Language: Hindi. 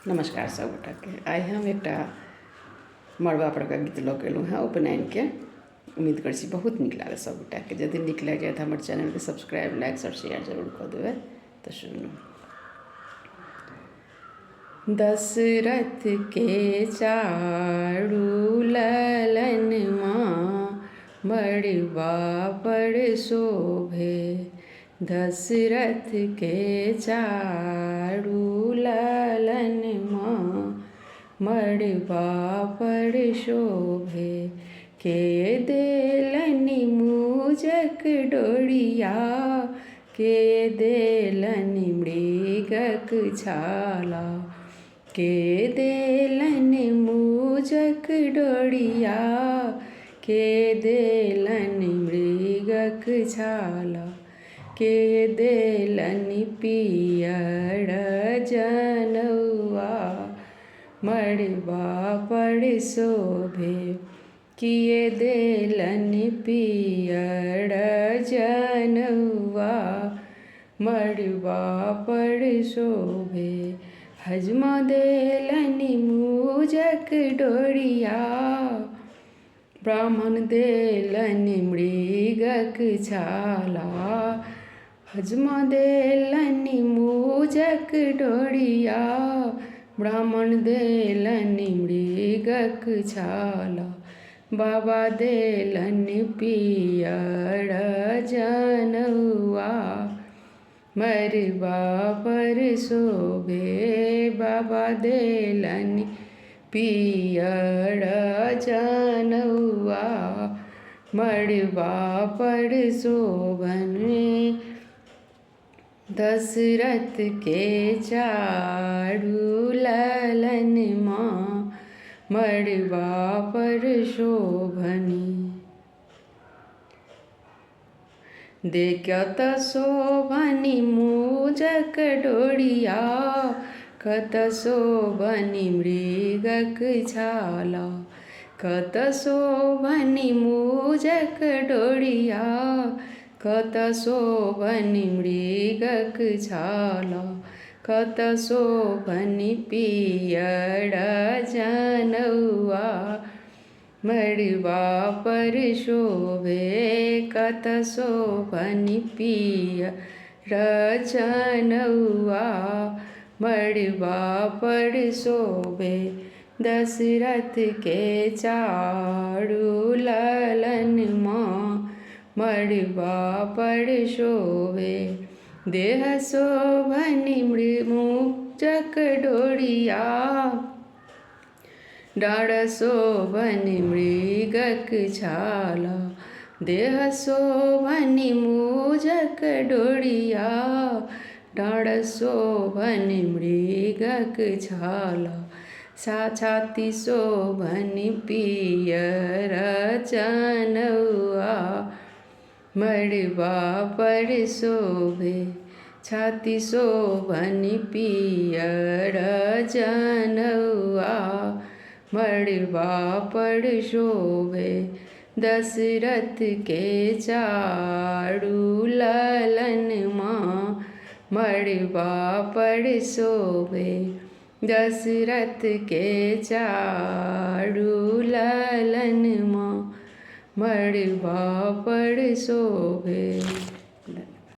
नमस्कार सब गोटा के। आइ हम एक मड़वा पर गीत लऽ के एलहुँ हैं उपनयन के। उम्मीद कर बहुत नीक लागत सब गोटा के। यदि नीक लागि जाए तो हमारे चैनल के सब्सक्राइब लाइक और शेयर जरूर कर देवे। तो सुनू। दशरथ के चारू ललन माँ मड़वा पर शोभे। दशरथ के चारू ललन माँ मड़वा पर शोभे। के देलनि मूजक डोरिया, के देलनि मृगक छाला। के देलनि मूजक डोरिया, के देलनि मृगक छाला। के देलनि पियर जनउआ मड़वा पर शोभे। किए देलनि पियर जनउआ मड़वा पर शोभे। हजमा देलनि मूजक डोरिया, ब्राह्मण देलनि मृगक छाला। हजमा देलनि मूजक डोरिया, ब्राह्मण देलनि मृगक छाला। बाबा देलनि पियर जनउआ मड़वा पर शोभे। बाबा देलनि पियर जनउआ मड़वा पर शोभनि। दशरथ के चारू ललन माँ मड़वा पर शोभनि। देखत शोभनि मूजक डोरिया, कत शोभनि मृगक छाला। कत शोभनि मूजक डोरिया, कत शोभनि मृगक छाला। कत शोभनि पियर जनउआ मड़वा पर शोभे। कत शोभनि पियर जनउआ मड़वा पर शोभे। दशरथ के चारू ललन माँ मड़वा पर शोभे। देह शोभनि मूजक डोरिया, डाँड़ शोभनि मृगक छाला। देह शोभनि मूजक डोरिया, डाँड़ शोभनि मृगक छाला। छाती शोभनि पियर जनउआ मड़वा पर शोभे। छाती शोभनि पियर जनउआ मड़वा पर शोभे। दशरथ के चारू ललन माँ मड़वा पर शोभे। दशरथ के चारू ललन माँ मड़वा पर शोभे।